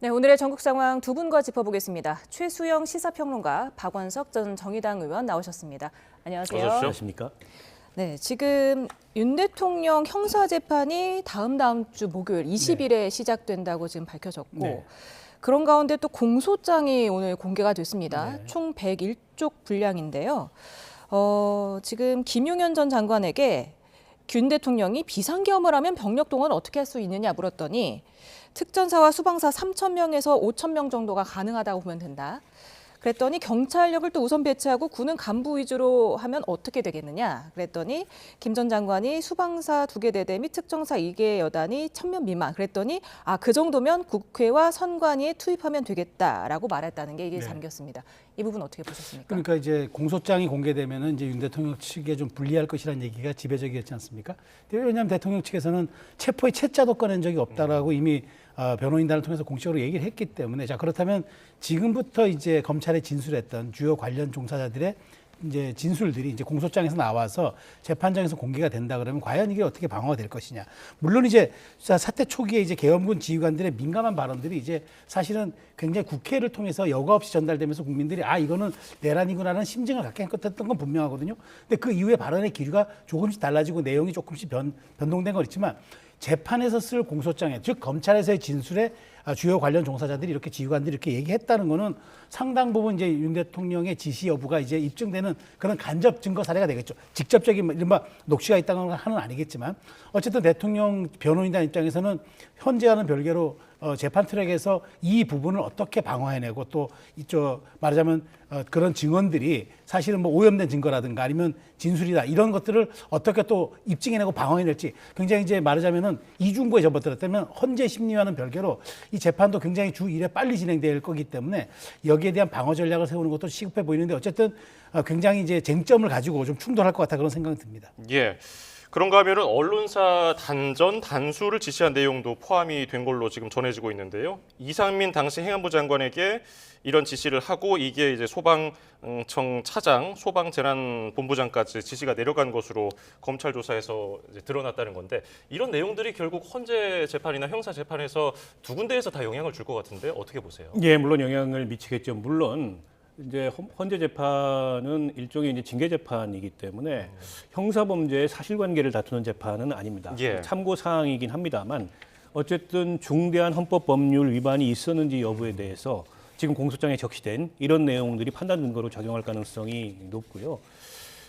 네, 오늘의 전국 상황 두 분과 짚어보겠습니다. 최수영 시사평론가, 박원석 전 정의당 의원 나오셨습니다. 안녕하세요. 안녕하십니까? 네, 지금 윤 대통령 형사재판이 다음 주 목요일 20일에 시작된다고 지금 밝혀졌고 그런 가운데 또 공소장이 오늘 공개가 됐습니다. 총 101쪽 분량인데요. 지금 김용현 전 장관에게 윤 대통령이 비상계엄을 하면 병력 동원 어떻게 할 수 있느냐 물었더니 특전사와 수방사 3,000명에서 5,000명 정도가 가능하다고 보면 된다. 그랬더니 경찰력을 또 우선 배치하고 군은 간부 위주로 하면 어떻게 되겠느냐. 그랬더니 김 전 장관이 수방사 2개 대대 및 특정사 2개 여단이 1,000명 미만. 그랬더니 그 정도면 국회와 선관위에 투입하면 되겠다라고 말했다는 게 이게 담겼습니다. 이 부분 어떻게 보셨습니까? 그러니까 이제 공소장이 공개되면은 이제 윤 대통령 측에 좀 불리할 것이라는 얘기가 지배적이었지 않습니까? 왜냐하면 대통령 측에서는 체포의 채자도 꺼낸 적이 없다라고 이미 변호인단을 통해서 공식적으로 얘기를 했기 때문에 자 그렇다면 지금부터 이제 검찰에 진술했던 주요 관련 종사자들의 이제 진술들이 이제 공소장에서 나와서 재판장에서 공개가 된다 그러면 과연 이게 어떻게 방어가 될 것이냐. 물론 이제 사태 초기에 이제 계엄군 지휘관들의 민감한 발언들이 이제 사실은 굉장히 국회를 통해서 여과 없이 전달되면서 국민들이 이거는 내란이구나라는 심증을 갖게 했던 건 분명하거든요. 근데 그 이후에 발언의 기류가 조금씩 달라지고 내용이 조금씩 변동된 건 있지만 재판에서 쓸 공소장에 즉 검찰에서의 진술에 주요 관련 종사자들이 이렇게 지휘관들이 이렇게 얘기했다는 거는 상당 부분 이제 윤 대통령의 지시 여부가 이제 입증되는 그런 간접 증거 사례가 되겠죠. 직접적인 이른바 녹취가 있다는 건 아니겠지만 어쨌든 대통령 변호인단 입장에서는 현재와는 별개로 재판 트랙에서 이 부분을 어떻게 방어해내고 또 이쪽 말하자면 그런 증언들이 사실은 뭐 오염된 증거라든가 아니면 진술이다 이런 것들을 어떻게 또 입증해내고 방어해낼지 굉장히 이제 말하자면은 이중구에 접어들었다면 헌재 심리와는 별개로 이 재판도 굉장히 주 1회 빨리 진행될 거기 때문에 여기에 대한 방어 전략을 세우는 것도 시급해 보이는데 어쨌든 굉장히 이제 쟁점을 가지고 좀 충돌할 것 같다 그런 생각이 듭니다. 예. 그런가 하면은 언론사 단전 단수를 지시한 내용도 포함이 된 걸로 지금 전해지고 있는데요. 이상민 당시 행안부 장관에게 이런 지시를 하고 이게 이제 소방청 차장, 소방재난본부장까지 지시가 내려간 것으로 검찰 조사에서 이제 드러났다는 건데 이런 내용들이 결국 헌재 재판이나 형사 재판에서 두 군데에서 다 영향을 줄 것 같은데 어떻게 보세요? 예, 물론 영향을 미치겠죠. 물론 이제 헌재 재판은 일종의 이제 징계 재판이기 때문에 형사 범죄의 사실관계를 다투는 재판은 아닙니다. 참고 사항이긴 합니다만 어쨌든 중대한 헌법 법률 위반이 있었는지 여부에 대해서 지금 공소장에 적시된 이런 내용들이 판단 근거로 작용할 가능성이 높고요.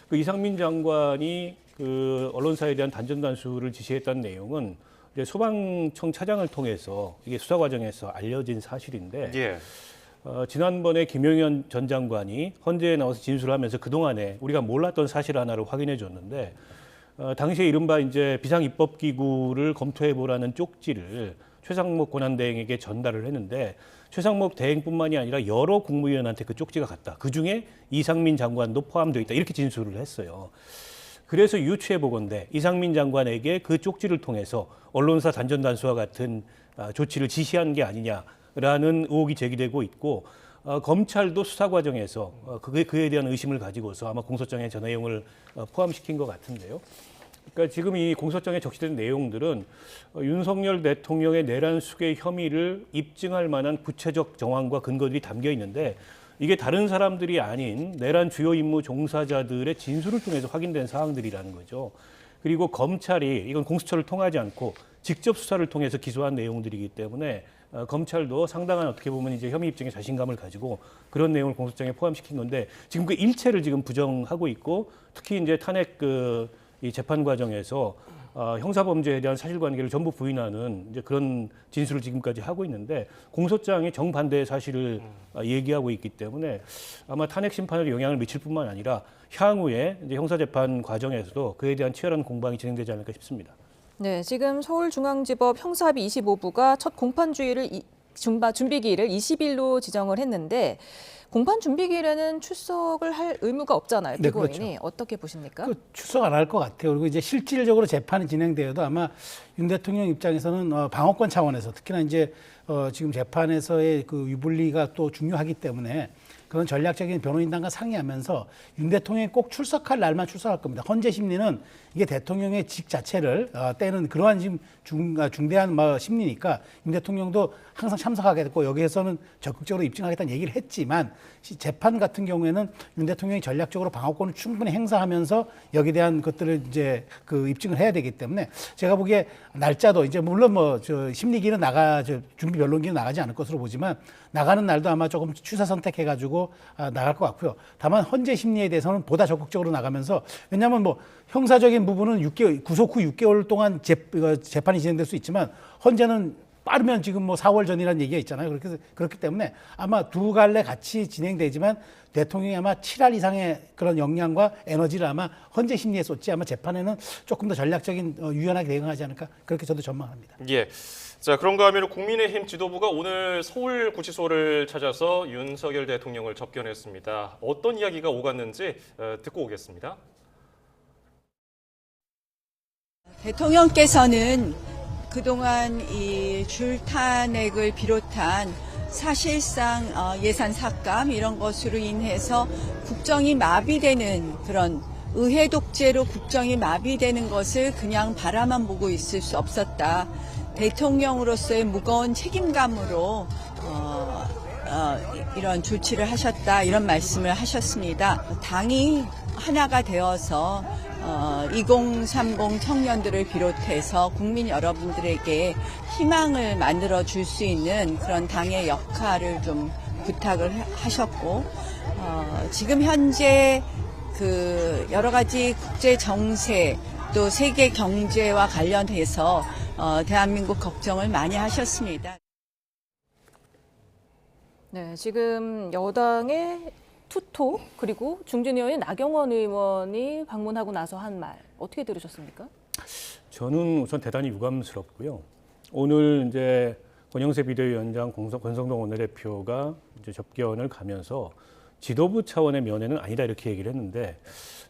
그 이상민 장관이 그 언론사에 대한 단전 단수를 지시했다는 내용은 이제 소방청 차장을 통해서 이게 수사 과정에서 알려진 사실인데. 지난번에 김용현 전 장관이 헌재에 나와서 진술하면서 그동안에 우리가 몰랐던 사실 하나를 확인해 줬는데 당시에 이른바 이제 비상입법기구를 검토해보라는 쪽지를 최상목 권한대행에게 전달을 했는데 최상목 대행뿐만이 아니라 여러 국무위원한테 그 쪽지가 갔다. 그중에 이상민 장관도 포함되어 있다. 이렇게 진술을 했어요. 그래서 유추해 보건대 이상민 장관에게 그 쪽지를 통해서 언론사 단전 단수와 같은 조치를 지시한 게 아니냐. 라는 의혹이 제기되고 있고 검찰도 수사 과정에서 그에 대한 의심을 가지고서 아마 공소장에 저 내용을 포함시킨 것 같은데요. 그러니까 지금 이 공소장에 적시된 내용들은 윤석열 대통령의 내란 수괴 혐의를 입증할 만한 구체적 정황과 근거들이 담겨 있는데 이게 다른 사람들이 아닌 내란 주요 임무 종사자들의 진술을 통해서 확인된 사항들이라는 거죠. 그리고 검찰이 이건 공수처를 통하지 않고 직접 수사를 통해서 기소한 내용들이기 때문에 검찰도 상당한 어떻게 보면 이제 혐의 입증에 자신감을 가지고 그런 내용을 공소장에 포함시킨 건데 지금 그 일체를 지금 부정하고 있고 특히 이제 탄핵 이 재판 과정에서 형사 범죄에 대한 사실관계를 전부 부인하는 이제 그런 진술을 지금까지 하고 있는데 공소장이 정반대의 사실을 얘기하고 있기 때문에 아마 탄핵 심판에도 영향을 미칠 뿐만 아니라 향후에 이제 형사 재판 과정에서도 그에 대한 치열한 공방이 진행되지 않을까 싶습니다. 네, 지금 서울중앙지법 형사합의 25부가 첫 공판 준비기일을 20일로 지정을 했는데 공판 준비기일에는 출석을 할 의무가 없잖아요. 피고인이. 네, 그렇죠. 어떻게 보십니까? 출석 안 할 것 같아요. 그리고 이제 실질적으로 재판이 진행되어도 아마 윤 대통령 입장에서는 방어권 차원에서 특히나 이제 지금 재판에서의 그 유불리가 또 중요하기 때문에 그런 전략적인 변호인단과 상의하면서 윤 대통령이 꼭 출석할 날만 출석할 겁니다. 헌재 심리는 이게 대통령의 직 자체를 떼는 그러한 지금 중대한 심리니까 윤 대통령도 항상 참석하겠고 여기에서는 적극적으로 입증하겠다는 얘기를 했지만 재판 같은 경우에는 윤 대통령이 전략적으로 방어권을 충분히 행사하면서 여기에 대한 것들을 이제 그 입증을 해야 되기 때문에 제가 보기에 날짜도 이제 물론 심리기는 준비 변론기는 나가지 않을 것으로 보지만 나가는 날도 아마 조금 취사 선택해가지고 나갈 것 같고요. 다만 헌재 심리에 대해서는 보다 적극적으로 나가면서 왜냐하면 형사적인 부분은 6개월 구속 후 6개월 동안 재판이 진행될 수 있지만 헌재는 빠르면 지금 4월 전이라는 얘기가 있잖아요. 그렇기 때문에 아마 두 갈래 같이 진행되지만 대통령이 아마 7할 이상의 그런 역량과 에너지를 아마 헌재 심리에 쏟지 아마 재판에는 조금 더 전략적인 유연하게 대응하지 않을까 그렇게 저도 전망합니다. 예. 자, 그런가 하면 국민의힘 지도부가 오늘 서울구치소를 찾아서 윤석열 대통령을 접견했습니다. 어떤 이야기가 오갔는지 듣고 오겠습니다. 대통령께서는 그동안 이 줄탄핵을 비롯한 사실상 예산 삭감 이런 것으로 인해서 국정이 마비되는 그런 의회 독재로 국정이 마비되는 것을 그냥 바라만 보고 있을 수 없었다. 대통령으로서의 무거운 책임감으로 이런 조치를 하셨다. 이런 말씀을 하셨습니다. 당이 하나가 되어서 2030 청년들을 비롯해서 국민 여러분들에게 희망을 만들어 줄 수 있는 그런 당의 역할을 좀 부탁을 하셨고, 지금 현재 그 여러 가지 국제 정세 또 세계 경제와 관련해서 대한민국 걱정을 많이 하셨습니다. 네, 지금 여당의 투토 그리고 중진 의원인 나경원 의원이 방문하고 나서 한 말 어떻게 들으셨습니까? 저는 우선 대단히 유감스럽고요. 오늘 이제 권영세 비대위원장, 권성동 원내대표가 이제 접견을 가면서 지도부 차원의 면회는 아니다 이렇게 얘기를 했는데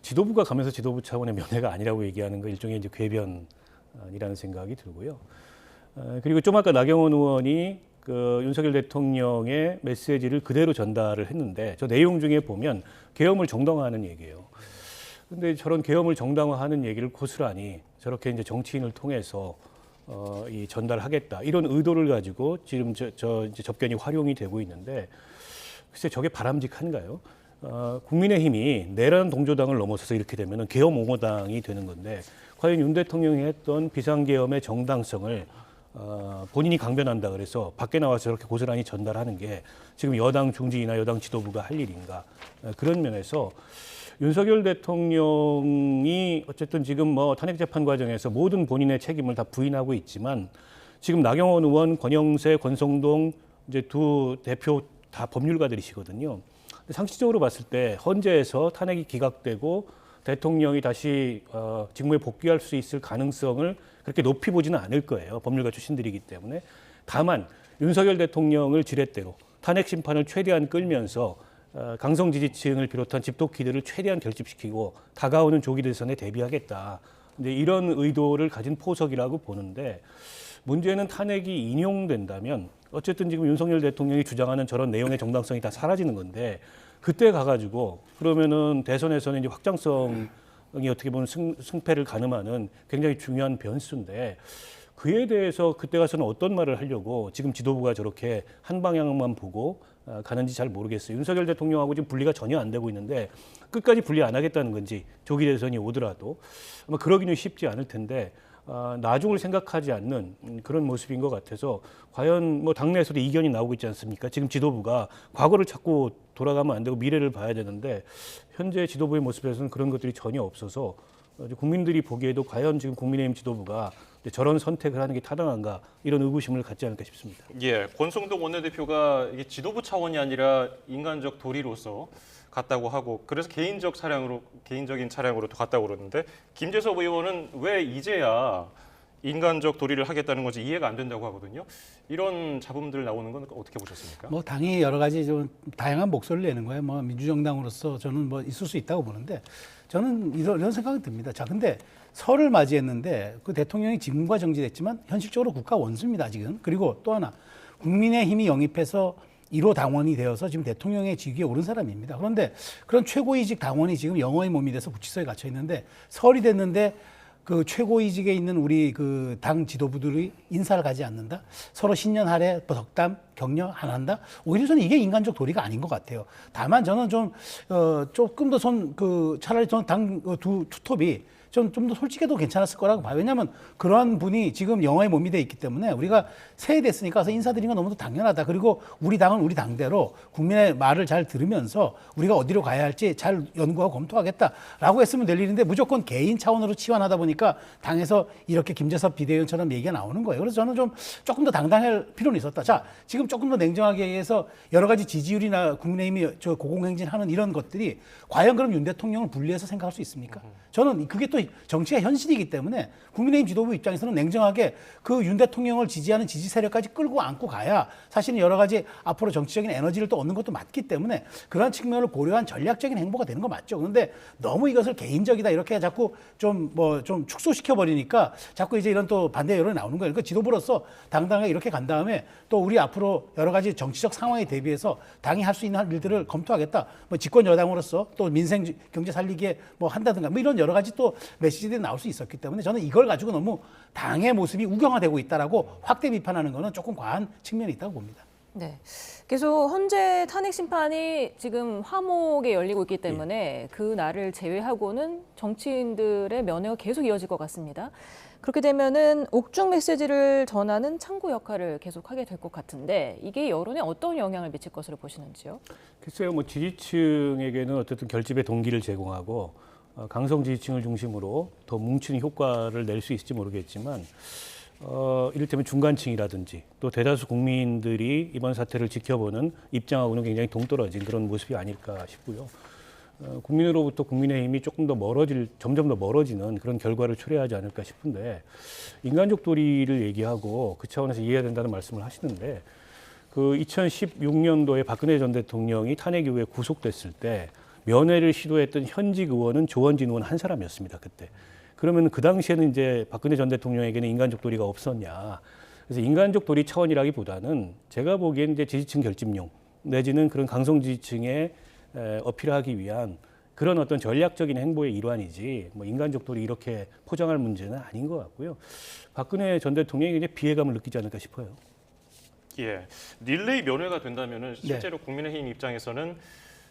지도부가 가면서 지도부 차원의 면회가 아니라고 얘기하는 거 일종의 이제 궤변이라는 생각이 들고요. 그리고 좀 아까 나경원 의원이 그 윤석열 대통령의 메시지를 그대로 전달을 했는데 저 내용 중에 보면 계엄을 정당화하는 얘기예요. 근데 저런 계엄을 정당화하는 얘기를 고스란히 저렇게 이제 정치인을 통해서 이 전달하겠다 이런 의도를 가지고 지금 이제 접견이 활용이 되고 있는데 글쎄 저게 바람직한가요? 국민의힘이 내란 동조당을 넘어서서 이렇게 되면 계엄 옹호당이 되는 건데 과연 윤 대통령이 했던 비상계엄의 정당성을 본인이 강변한다 그래서 밖에 나와서 저렇게 고스란히 전달하는 게 지금 여당 중진이나 여당 지도부가 할 일인가 그런 면에서 윤석열 대통령이 어쨌든 지금 탄핵 재판 과정에서 모든 본인의 책임을 다 부인하고 있지만 지금 나경원 의원, 권영세, 권성동 이제 두 대표 다 법률가들이시거든요. 상식적으로 봤을 때 헌재에서 탄핵이 기각되고 대통령이 다시 직무에 복귀할 수 있을 가능성을 그렇게 높이 보지는 않을 거예요. 법률가 출신들이기 때문에. 다만 윤석열 대통령을 지렛대로 탄핵 심판을 최대한 끌면서 강성 지지층을 비롯한 집토끼들을 최대한 결집시키고 다가오는 조기 대선에 대비하겠다. 이제 이런 의도를 가진 포석이라고 보는데 문제는 탄핵이 인용된다면 어쨌든 지금 윤석열 대통령이 주장하는 저런 내용의 정당성이 다 사라지는 건데 그때 가가지고 그러면은 대선에서는 이제 확장성이 어떻게 보면 승패를 가늠하는 굉장히 중요한 변수인데 그에 대해서 그때 가서는 어떤 말을 하려고 지금 지도부가 저렇게 한 방향만 보고 가는지 잘 모르겠어요. 윤석열 대통령하고 지금 분리가 전혀 안 되고 있는데 끝까지 분리 안 하겠다는 건지 조기 대선이 오더라도 아마 그러기는 쉽지 않을 텐데 나중을 생각하지 않는 그런 모습인 것 같아서 과연 당내에서도 이견이 나오고 있지 않습니까? 지금 지도부가 과거를 찾고 돌아가면 안 되고 미래를 봐야 되는데 현재 지도부의 모습에서는 그런 것들이 전혀 없어서 국민들이 보기에도 과연 지금 국민의힘 지도부가 저런 선택을 하는 게 타당한가 이런 의구심을 갖지 않을까 싶습니다. 예, 권성동 원내대표가 이게 지도부 차원이 아니라 인간적 도리로서 갔다고 하고 그래서 개인적인 차량으로 또 갔다고 그러는데 김재섭 의원은 왜 이제야 인간적 도리를 하겠다는 건지 이해가 안 된다고 하거든요. 이런 잡음들 나오는 건 어떻게 보셨습니까? 당이 여러 가지 좀 다양한 목소리를 내는 거예요. 민주정당으로서 저는 있을 수 있다고 보는데 저는 이런 생각이 듭니다. 자, 근데 설을 맞이했는데 그 대통령이 직무가 정지됐지만 현실적으로 국가 원수입니다, 아직은. 그리고 또 하나 국민의힘이 영입해서 1호 당원이 되어서 지금 대통령의 직위에 오른 사람입니다. 그런데 그런 최고위직 당원이 지금 영어의 몸이 돼서 구치소에 갇혀 있는데 설이 됐는데 그 최고위직에 있는 우리 그 당 지도부들이 인사를 가지 않는다. 서로 신년 할애, 덕담, 격려 안 한다. 오히려 저는 이게 인간적 도리가 아닌 것 같아요. 다만 저는 좀 조금 더 차라리 저는 당 투톱이 좀 더 솔직해도 괜찮았을 거라고 봐요. 왜냐하면 그러한 분이 지금 영화에 몸이 돼 있기 때문에 우리가 새해 됐으니까 와서 인사드리는 건 너무도 당연하다. 그리고 우리 당은 우리 당대로 국민의 말을 잘 들으면서 우리가 어디로 가야 할지 잘 연구하고 검토하겠다라고 했으면 될 일인데 무조건 개인 차원으로 치환하다 보니까 당에서 이렇게 김재섭 비대위원처럼 얘기가 나오는 거예요. 그래서 저는 조금 더 당당할 필요는 있었다. 자, 지금 조금 더 냉정하게 얘기해서 여러 가지 지지율이나 국민의힘이 고공행진하는 이런 것들이 과연 그럼 윤 대통령을 분리해서 생각할 수 있습니까? 저는 그게 또 정치가 현실이기 때문에 국민의힘 지도부 입장에서는 냉정하게 그 윤 대통령을 지지하는 지지 세력까지 끌고 안고 가야 사실은 여러 가지 앞으로 정치적인 에너지를 또 얻는 것도 맞기 때문에 그러한 측면을 고려한 전략적인 행보가 되는 거 맞죠. 그런데 너무 이것을 개인적이다 이렇게 자꾸 좀 축소시켜 버리니까 자꾸 이제 이런 또 반대 여론이 나오는 거예요. 그러니까 지도부로서 당당하게 이렇게 간 다음에 또 우리 앞으로 여러 가지 정치적 상황에 대비해서 당이 할 수 있는 일들을 검토하겠다. 뭐 집권 여당으로서 또 민생 경제 살리기에 뭐 한다든가 뭐 이런 여러 가지 또 메시지들이 나올 수 있었기 때문에 저는 이걸 가지고 너무 당의 모습이 우경화되고 있다라고 확대 비판하는 거는 조금 과한 측면이 있다고 봅니다. 네. 계속 헌재 탄핵 심판이 지금 화목에 열리고 있기 때문에 그 날을 제외하고는 정치인들의 면회가 계속 이어질 것 같습니다. 그렇게 되면은 옥중 메시지를 전하는 창구 역할을 계속하게 될 것 같은데 이게 여론에 어떤 영향을 미칠 것으로 보시는지요? 글쎄요, 뭐 지지층에게는 어쨌든 결집의 동기를 제공하고 강성 지지층을 중심으로 더 뭉치는 효과를 낼 수 있을지 모르겠지만 이를테면 중간층이라든지 또 대다수 국민들이 이번 사태를 지켜보는 입장하고는 굉장히 동떨어진 그런 모습이 아닐까 싶고요. 국민으로부터 국민의힘이 점점 더 멀어지는 그런 결과를 초래하지 않을까 싶은데 인간적 도리를 얘기하고 그 차원에서 이해해야 된다는 말씀을 하시는데 그 2016년도에 박근혜 전 대통령이 탄핵 이후에 구속됐을 때 면회를 시도했던 현직 의원은 조원진 의원 한 사람이었습니다. 그때. 그러면 그 당시에는 이제 박근혜 전 대통령에게는 인간적 도리가 없었냐. 그래서 인간적 도리 차원이라기보다는 제가 보기엔 이제 지지층 결집용 내지는 그런 강성 지지층에 어필하기 위한 그런 어떤 전략적인 행보의 일환이지 뭐 인간적 도리 이렇게 포장할 문제는 아닌 것 같고요. 박근혜 전 대통령이 이제 비애감을 느끼지 않을까 싶어요. 예, 릴레이 면회가 된다면은 실제로 국민의힘 입장에서는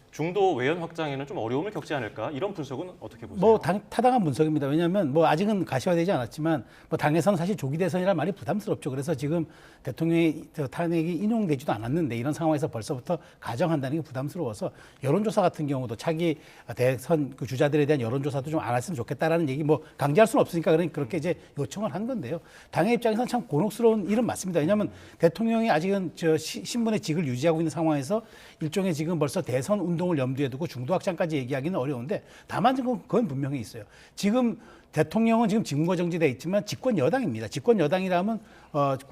중도 외연 확장에는 좀 어려움을 겪지 않을까 이런 분석은 어떻게 보세요? 뭐 타당한 분석입니다. 왜냐하면 뭐 아직은 가시화되지 않았지만 뭐 당에서는 사실 조기 대선이란 말이 부담스럽죠. 그래서 지금 대통령의 탄핵이 인용되지도 않았는데 이런 상황에서 벌써부터 가정한다는 게 부담스러워서 여론조사 같은 경우도 차기 대선 그 주자들에 대한 여론조사도 좀 안 했으면 좋겠다라는 얘기 뭐 강제할 수는 없으니까 그렇게 이제 요청을 한 건데요. 당의 입장에서는 참 곤혹스러운 일은 맞습니다. 왜냐하면 대통령이 아직은 신분의 직을 유지하고 있는 상황에서 일종의 지금 벌써 대선 운동을 염두에 두고 중도 확장까지 얘기하기는 어려운데 다만 지금 그건 분명히 있어요. 지금 대통령은 지금 직무정지돼 있지만 집권 여당입니다. 집권 여당이라면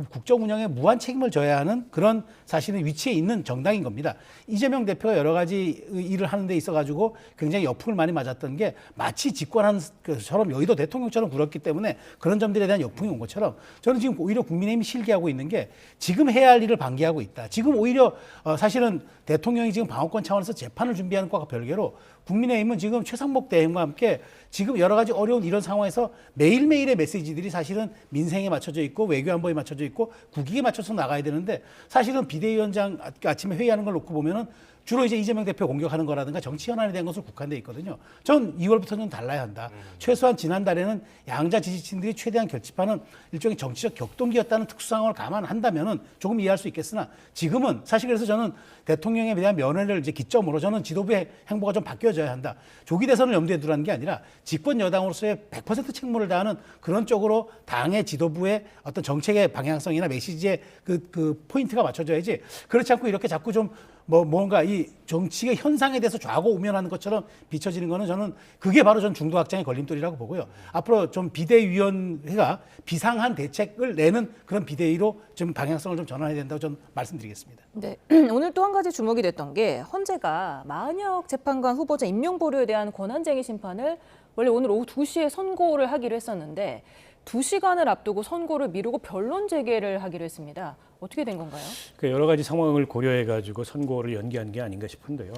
국정 운영에 무한 책임을 져야 하는 그런 사실은 위치에 있는 정당인 겁니다. 이재명 대표가 여러 가지 일을 하는 데 있어가지고 굉장히 역풍을 많이 맞았던 게 마치 집권한 것처럼 여의도 대통령처럼 굴었기 때문에 그런 점들에 대한 역풍이 온 것처럼 저는 지금 오히려 국민의힘이 실기하고 있는 게 지금 해야 할 일을 방기하고 있다. 지금 오히려 사실은 대통령이 지금 방어권 차원에서 재판을 준비하는 것과 별개로 국민의힘은 지금 최상목 대행과 함께 지금 여러 가지 어려운 이런 상황에서 매일매일의 메시지들이 사실은 민생에 맞춰져 있고 외교안보에 맞춰져 있고 국익에 맞춰서 나가야 되는데 사실은 비대위원장 아침에 회의하는 걸 놓고 보면은 주로 이제 이재명 대표 공격하는 거라든가 정치 현안에 대한 것으로 국한돼 있거든요. 전 2월부터는 달라야 한다. 최소한 지난달에는 양자 지지층들이 최대한 결집하는 일종의 정치적 격동기였다는 특수 상황을 감안한다면은 조금 이해할 수 있겠으나 지금은 사실 그래서 저는 대통령에 대한 면회를 이제 기점으로 저는 지도부의 행보가 좀 바뀌어져야 한다. 조기 대선을 염두에 두라는 게 아니라 집권 여당으로서의 100% 책무를 다하는 그런 쪽으로 당의 지도부의 어떤 정책의 방향성이나 메시지의 그 포인트가 맞춰져야지. 그렇지 않고 이렇게 자꾸 좀 뭔가 이 정치의 현상에 대해서 좌고 우면하는 것처럼 비춰지는 거는 저는 그게 바로 전 중도 확장의 걸림돌이라고 보고요. 앞으로 좀 비대위원회가 비상한 대책을 내는 그런 비대위로 좀 방향성을 좀 전환해야 된다고 저는 말씀드리겠습니다. 네. 오늘 또 한 가지 주목이 됐던 게 헌재가 마은혁 재판관 후보자 임용 보류에 대한 권한쟁의 심판을 원래 오늘 오후 2시에 선고를 하기로 했었는데 2시간을 앞두고 선고를 미루고 변론 재개를 하기로 했습니다. 어떻게 된 건가요? 그 여러 가지 상황을 고려해가지고 선고를 연기한 게 아닌가 싶은데요.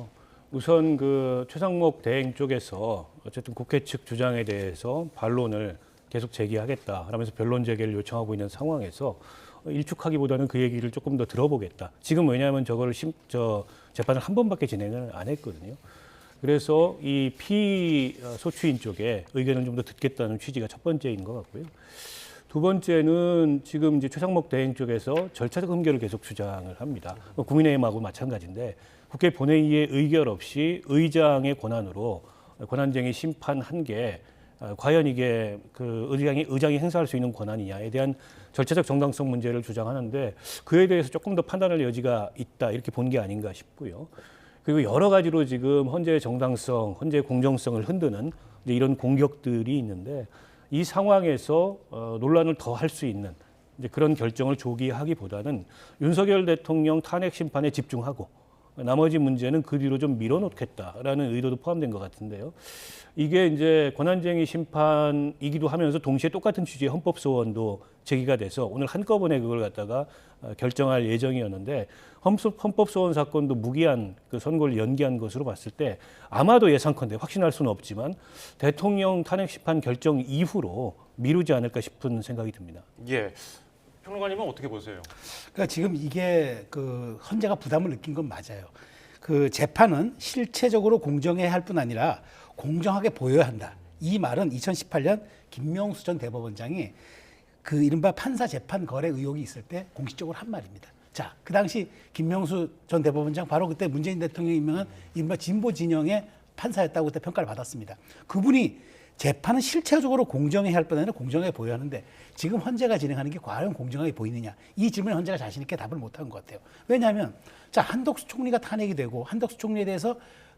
우선 그 최상목 대행 쪽에서 어쨌든 국회 측 주장에 대해서 반론을 계속 제기하겠다 라면서 변론 재개를 요청하고 있는 상황에서 일축하기보다는 그 얘기를 조금 더 들어보겠다. 지금 왜냐하면 저거를 재판을 한 번밖에 진행을 안 했거든요. 그래서 이 피소추인 쪽에 의견을 좀 더 듣겠다는 취지가 첫 번째인 것 같고요. 두 번째는 지금 이제 최상목 대행 쪽에서 절차적 흠결을 계속 주장을 합니다. 국민의힘하고 마찬가지인데 국회 본회의의 의결 없이 의장의 권한으로 권한쟁의 심판한 게 과연 이게 그 의장이 행사할 수 있는 권한이냐에 대한 절차적 정당성 문제를 주장하는데 그에 대해서 조금 더 판단할 여지가 있다 이렇게 본 게 아닌가 싶고요. 그리고 여러 가지로 지금 헌재의 정당성, 헌재의 공정성을 흔드는 이런 공격들이 있는데 이 상황에서 논란을 더 할 수 있는 이제 그런 결정을 조기 하기보다는 윤석열 대통령 탄핵 심판에 집중하고 나머지 문제는 그 뒤로 좀 밀어놓겠다라는 의도도 포함된 것 같은데요. 이게 이제 권한쟁의 심판이기도 하면서 동시에 똑같은 취지의 헌법소원도 제기가 돼서 오늘 한꺼번에 그걸 갖다가 결정할 예정이었는데 헌법소원 사건도 무기한 그 선고를 연기한 것으로 봤을 때 아마도 예상컨대 확신할 수는 없지만 대통령 탄핵 심판 결정 이후로 미루지 않을까 싶은 생각이 듭니다. 예. 평론가님은 어떻게 보세요? 그러니까 지금 이게 그 헌재가 부담을 느낀 건 맞아요. 그 재판은 실체적으로 공정해야 할 뿐 아니라 공정하게 보여야 한다. 이 말은 2018년 김명수 전 대법원장이 그 이른바 판사 재판 거래 의혹이 있을 때 공식적으로 한 말입니다. 자, 그 당시 김명수 전 대법원장 바로 그때 문재인 대통령이 임명한 이른바 진보 진영의 판사였다고 그때 평가를 받았습니다. 그분이 재판은 실체적으로 공정해야 할 뿐 아니라 공정하게 보여야 하는데 지금 헌재가 진행하는 게 과연 공정하게 보이느냐 이 질문에 헌재가 자신 있게 답을 못한 것 같아요. 왜냐하면 자 한덕수 총리가 탄핵이 되고 한덕수 총리에 대해서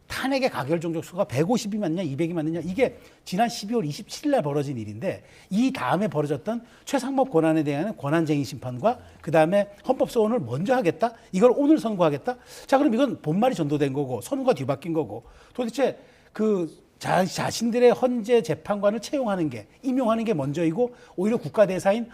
탄핵의 가결 정족수가 150이 맞냐 200이 맞느냐 이게 지난 12월 27일 날 벌어진 일인데 이 다음에 벌어졌던 최상목 권한에 대한 권한쟁의 심판과 그다음에 헌법소원을 먼저 하겠다 이걸 오늘 선고하겠다 자 그럼 이건 본말이 전도된 거고 선고가 뒤바뀐 거고 도대체 그 자신들의 헌재 재판관을 채용하는 게 임용하는 게 먼저이고 오히려 국가대사인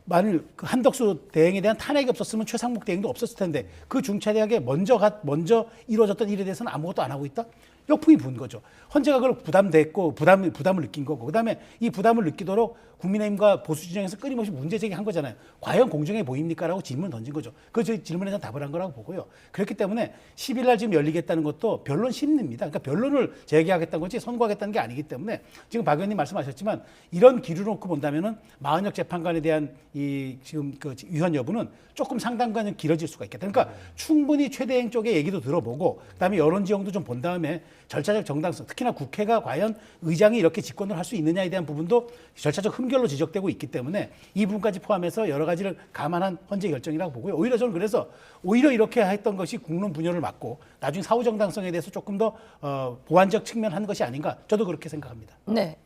만일 그 한덕수 대행에 대한 탄핵이 없었으면 최상목 대행도 없었을 텐데 그 중차대하게 먼저 이루어졌던 일에 대해서는 아무것도 안 하고 있다? 역풍이 분 거죠. 헌재가 그걸 부담을 느낀 거고 그다음에 이 부담을 느끼도록 국민의힘과 보수 진영에서 끊임없이 문제 제기한 거잖아요. 과연 공정해 보입니까? 라고 질문 던진 거죠. 그 질문에 대한 답을 한 거라고 보고요. 그렇기 때문에 10일 날 지금 열리겠다는 것도 변론 심리입니다. 그러니까 변론을 제기하겠다는 거지 선고하겠다는 게 아니기 때문에 지금 박 의원님 말씀하셨지만 이런 기류를 놓고 본다면은 마은혁 재판관에 대한 이 지금 그 위헌 여부는 조금 상당간은 길어질 수가 있겠다. 그러니까 충분히 최대행 쪽의 얘기도 들어보고 그다음에 여론 지형도 좀 본 다음에 절차적 정당성, 특히나 국회가 과연 의장이 이렇게 집권을 할 수 있느냐에 대한 부분도 절차적 흠결로 지적되고 있기 때문에 이 부분까지 포함해서 여러 가지를 감안한 헌재 결정이라고 보고요. 오히려 저는 그래서 오히려 이렇게 했던 것이 국론 분열을 막고 나중에 사후 정당성에 대해서 조금 더 보완적 측면 한 것이 아닌가 저도 그렇게 생각합니다. 네.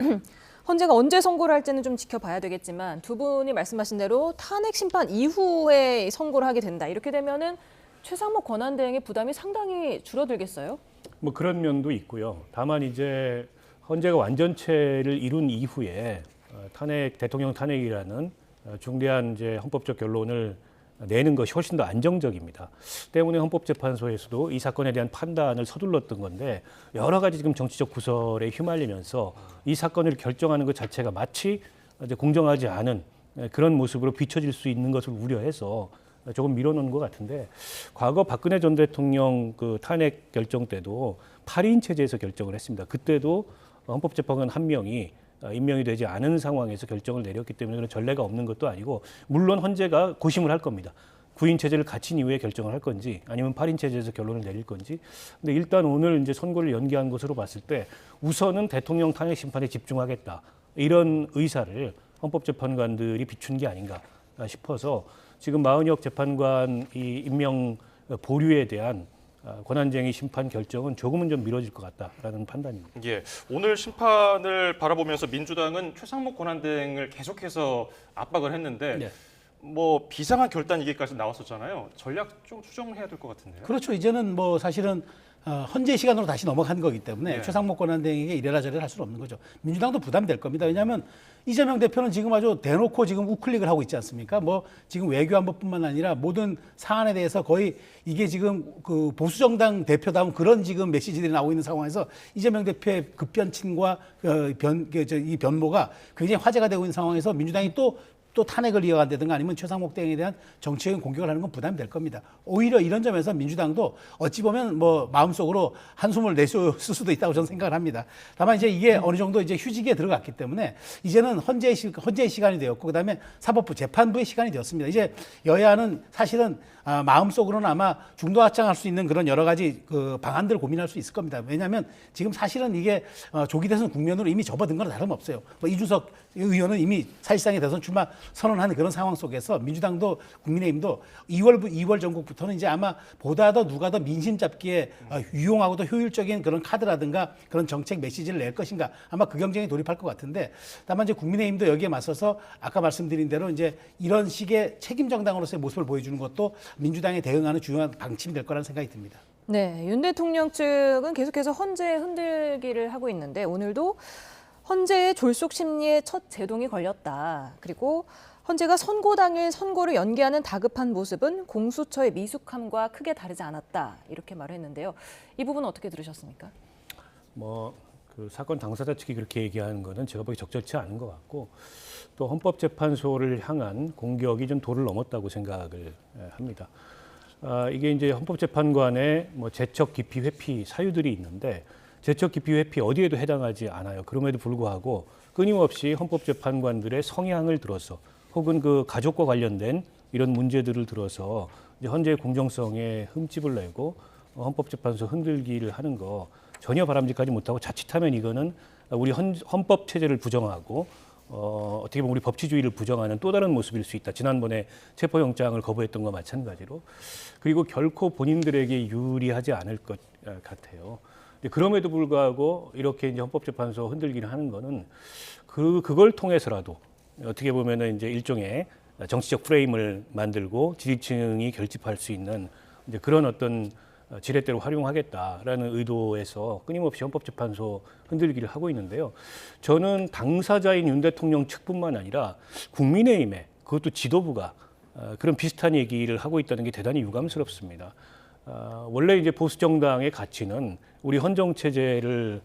헌재가 언제 선고를 할지는 좀 지켜봐야 되겠지만 두 분이 말씀하신 대로 탄핵 심판 이후에 선고를 하게 된다. 이렇게 되면은 최상목 권한대행의 부담이 상당히 줄어들겠어요? 뭐 그런 면도 있고요. 다만 이제 헌재가 완전체를 이룬 이후에 대통령 탄핵이라는 중대한 이제 헌법적 결론을 내는 것이 훨씬 더 안정적입니다. 때문에 헌법재판소에서도 이 사건에 대한 판단을 서둘렀던 건데 여러 가지 지금 정치적 구설에 휘말리면서 이 사건을 결정하는 것 자체가 마치 이제 공정하지 않은 그런 모습으로 비춰질 수 있는 것을 우려해서 조금 밀어놓은 것 같은데 과거 박근혜 전 대통령 그 탄핵 결정 때도 8인 체제에서 결정을 했습니다. 그때도 헌법재판관 한 명이 임명이 되지 않은 상황에서 결정을 내렸기 때문에 그런 전례가 없는 것도 아니고 물론 헌재가 고심을 할 겁니다. 9인 체제를 갖춘 이후에 결정을 할 건지 아니면 8인 체제에서 결론을 내릴 건지. 근데 일단 오늘 이제 선고를 연기한 것으로 봤을 때 우선은 대통령 탄핵 심판에 집중하겠다. 이런 의사를 헌법재판관들이 비춘 게 아닌가 싶어서 지금 마은혁 재판관 이 임명 보류에 대한 권한쟁의 심판 결정은 조금은 좀 미뤄질 것 같다라는 판단입니다. 예, 오늘 심판을 바라보면서 민주당은 최상목 권한대행을 계속해서 압박을 했는데 네. 뭐 비상한 결단 얘기까지 나왔었잖아요. 전략 좀 수정해야 될 것 같은데요. 그렇죠. 이제는 뭐 사실은 헌재 시간으로 다시 넘어간 거기 때문에 네. 최상목 권한대행에게 이래라 저래라 할 수는 없는 거죠. 민주당도 부담될 겁니다. 왜냐하면 이재명 대표는 지금 아주 대놓고 지금 우클릭을 하고 있지 않습니까? 뭐 지금 외교안보뿐만 아니라 모든 사안에 대해서 거의 이게 지금 그 보수정당 대표다운 그런 지금 메시지들이 나오고 있는 상황에서 이재명 대표의 급변친과 이 변모가 굉장히 화제가 되고 있는 상황에서 민주당이 또 탄핵을 이어간다든가 아니면 최상목 대행에 대한 정치적인 공격을 하는 건 부담이 될 겁니다. 오히려 이런 점에서 민주당도 어찌 보면 뭐 마음속으로 한숨을 내쉴 수도 있다고 저는 생각을 합니다. 다만 이제 이게 어느 정도 이제 휴직에 들어갔기 때문에 이제는 헌재의 시간이 되었고 그다음에 사법부 재판부의 시간이 되었습니다. 이제 여야는 사실은 마음속으로는 아마 중도 확장할 수 있는 그런 여러 가지 그 방안들을 고민할 수 있을 겁니다. 왜냐하면 지금 사실은 이게 조기 대선 국면으로 이미 접어든 거나 다름없어요. 뭐 이준석 의원은 이미 사실상의 대선 출마 선언하는 그런 상황 속에서 민주당도 국민의힘도 2월 전국부터는 이제 아마 보다 더 누가 더 민심 잡기에 유용하고 더 효율적인 그런 카드라든가 그런 정책 메시지를 낼 것인가 아마 그 경쟁에 돌입할 것 같은데 다만 이제 국민의힘도 여기에 맞서서 아까 말씀드린 대로 이제 이런 식의 책임 정당으로서의 모습을 보여주는 것도 민주당에 대응하는 중요한 방침이 될 거라는 생각이 듭니다. 네, 윤 대통령 측은 계속해서 헌재 흔들기를 하고 있는데 오늘도 헌재의 졸속 심리에 첫 제동이 걸렸다. 그리고 헌재가 선고 당일 선고를 연기하는 다급한 모습은 공수처의 미숙함과 크게 다르지 않았다. 이렇게 말을 했는데요. 이 부분은 어떻게 들으셨습니까? 뭐 그 사건 당사자 측이 그렇게 얘기하는 거는 제가 보기 적절치 않은 것 같고 또 헌법재판소를 향한 공격이 좀 도를 넘었다고 생각을 합니다. 이게 이제 헌법재판관의 뭐 제척 기피 회피 사유들이 있는데 제척 기피 회피 어디에도 해당하지 않아요. 그럼에도 불구하고 끊임없이 헌법재판관들의 성향을 들어서 혹은 그 가족과 관련된 이런 문제들을 들어서 이제 헌재의 공정성에 흠집을 내고 헌법재판소 흔들기를 하는 거 전혀 바람직하지 못하고 자칫하면 이거는 우리 헌법 체제를 부정하고 어떻게 보면 우리 법치주의를 부정하는 또 다른 모습일 수 있다. 지난번에 체포영장을 거부했던 것과 마찬가지로. 그리고 결코 본인들에게 유리하지 않을 것 같아요. 그럼에도 불구하고 이렇게 이제 헌법재판소 흔들기를 하는 거는 그걸 통해서라도 어떻게 보면은 이제 일종의 정치적 프레임을 만들고 지지층이 결집할 수 있는 이제 그런 어떤 지렛대로 활용하겠다라는 의도에서 끊임없이 헌법재판소 흔들기를 하고 있는데요. 저는 당사자인 윤 대통령 측뿐만 아니라 국민의힘에 그것도 지도부가 그런 비슷한 얘기를 하고 있다는 게 대단히 유감스럽습니다. 원래 이제 보수 정당의 가치는 우리 헌정 체제를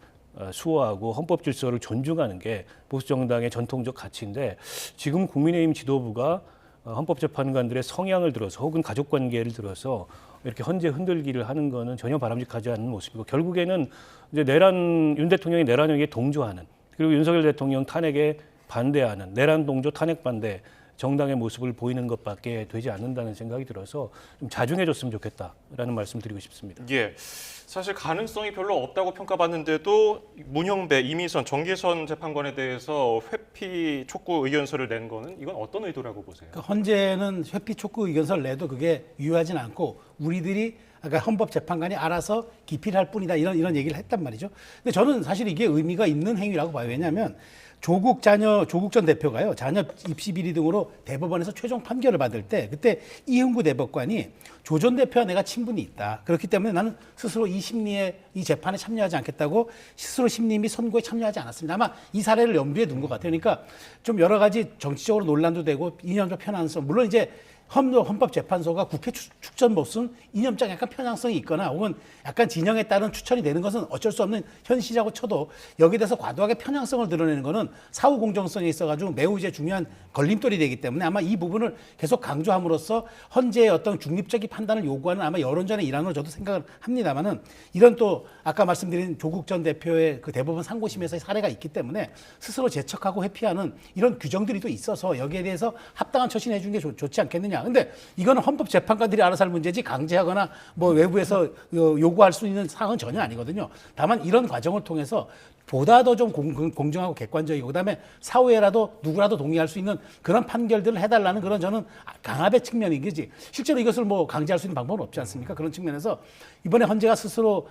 수호하고 헌법 질서를 존중하는 게 보수 정당의 전통적 가치인데 지금 국민의힘 지도부가 헌법재판관들의 성향을 들어서 혹은 가족관계를 들어서 이렇게 헌재 흔들기를 하는 거는 전혀 바람직하지 않은 모습이고 결국에는 이제 윤 대통령의 내란형에 동조하는 그리고 윤석열 대통령 탄핵에 반대하는 내란 동조 탄핵 반대 정당의 모습을 보이는 것밖에 되지 않는다는 생각이 들어서 좀 자중해줬으면 좋겠다라는 말씀 드리고 싶습니다. 예, 사실 가능성이 별로 없다고 평가받는데도 문형배, 이미선, 정계선 재판관에 대해서 회피 촉구 의견서를 낸 거는 이건 어떤 의도라고 보세요? 그러니까 헌재는 회피 촉구 의견서를 내도 그게 유효하진 않고 우리들이 아까 헌법재판관이 알아서 기피를 할 뿐이다 이런 얘기를 했단 말이죠. 근데 저는 사실 이게 의미가 있는 행위라고 봐요. 왜냐하면 조국 전 대표가요 자녀 입시 비리 등으로 대법원에서 최종 판결을 받을 때 그때 이흥구 대법관이 조 전 대표와 내가 친분이 있다. 그렇기 때문에 나는 스스로 이 심리에 이 재판에 참여하지 않겠다고 스스로 심리 및 선고에 참여하지 않았습니다. 아마 이 사례를 염두에 둔 것 같아요. 그러니까 좀 여러 가지 정치적으로 논란도 되고 이념적 편향성 물론 이제 헌법재판소가 국회 축전 보순 이념적 약간 편향성이 있거나 혹은 약간 진영에 따른 추천이 되는 것은 어쩔 수 없는 현실이라고 쳐도 여기에 대해서 과도하게 편향성을 드러내는 것은 사후 공정성에 있어가지고 매우 이제 중요한 걸림돌이 되기 때문에 아마 이 부분을 계속 강조함으로써 헌재의 어떤 중립적인 판단을 요구하는 아마 여론전의 일환으로 저도 생각을 합니다만은 이런 또 아까 말씀드린 조국 전 대표의 그 대법원 상고심에서의 사례가 있기 때문에 스스로 제척하고 회피하는 이런 규정들이 또 있어서 여기에 대해서 합당한 처신해 주는 게 좋지 않겠느냐. 근데 이거는 헌법재판관들이 알아서 할 문제지 강제하거나 뭐 외부에서 요구할 수 있는 사항은 전혀 아니거든요. 다만 이런 과정을 통해서 보다 더 좀 공정하고 객관적이고 그다음에 사후에라도 누구라도 동의할 수 있는 그런 판결들을 해달라는 그런 저는 강압의 측면인 거지. 실제로 이것을 뭐 강제할 수 있는 방법은 없지 않습니까? 그런 측면에서 이번에 헌재가 스스로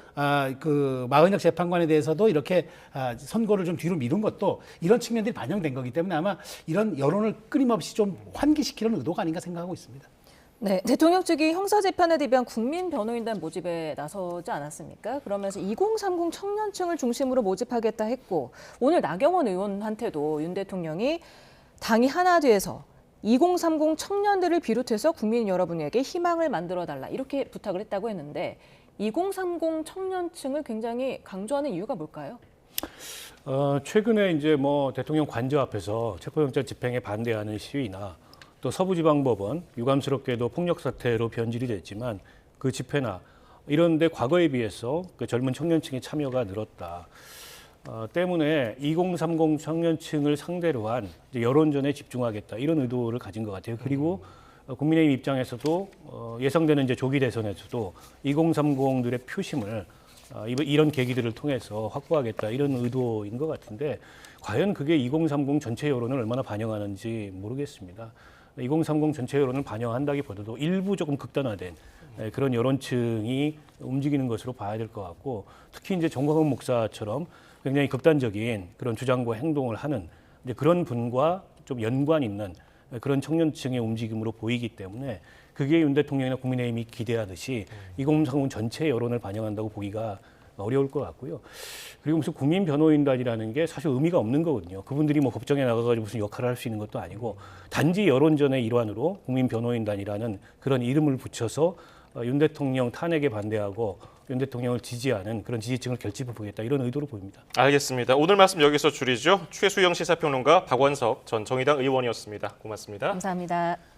그 마은혁 재판관에 대해서도 이렇게 선고를 좀 뒤로 미룬 것도 이런 측면들이 반영된 거기 때문에 아마 이런 여론을 끊임없이 좀 환기시키는 의도가 아닌가 생각하고 있습니다. 네, 대통령 측이 형사재판에 대비한 국민변호인단 모집에 나서지 않았습니까? 그러면서 2030 청년층을 중심으로 모집하겠다 했고 오늘 나경원 의원한테도 윤 대통령이 당이 하나 돼서 2030 청년들을 비롯해서 국민 여러분에게 희망을 만들어달라 이렇게 부탁을 했다고 했는데 2030 청년층을 굉장히 강조하는 이유가 뭘까요? 최근에 이제 뭐 대통령 관저 앞에서 체포영장 집행에 반대하는 시위나 또 서부지방법원 유감스럽게도 폭력 사태로 변질이 됐지만 그 집회나 이런 데 과거에 비해서 그 젊은 청년층의 참여가 늘었다. 때문에 2030 청년층을 상대로 한 여론전에 집중하겠다 이런 의도를 가진 것 같아요. 그리고 국민의힘 입장에서도 예상되는 이제 조기 대선에서도 2030들의 표심을 이런 계기들을 통해서 확보하겠다 이런 의도인 것 같은데 과연 그게 2030 전체 여론을 얼마나 반영하는지 모르겠습니다. 2030 전체 여론을 반영한다기보다도 일부 조금 극단화된 그런 여론층이 움직이는 것으로 봐야 될 것 같고 특히 이제 정광훈 목사처럼 굉장히 극단적인 그런 주장과 행동을 하는 이제 그런 분과 좀 연관 있는 그런 청년층의 움직임으로 보이기 때문에 그게 윤 대통령이나 국민의힘이 기대하듯이 2030 전체 여론을 반영한다고 보기가 어려울 것 같고요. 그리고 무슨 국민 변호인단이라는 게 사실 의미가 없는 거거든요. 그분들이 뭐 법정에 나가가지고 무슨 역할을 할 수 있는 것도 아니고 단지 여론전의 일환으로 국민 변호인단이라는 그런 이름을 붙여서 윤 대통령 탄핵에 반대하고 윤 대통령을 지지하는 그런 지지층을 결집해 보겠다 이런 의도로 보입니다. 알겠습니다. 오늘 말씀 여기서 줄이죠. 최수영 시사평론가 박원석 전 정의당 의원이었습니다. 고맙습니다. 감사합니다.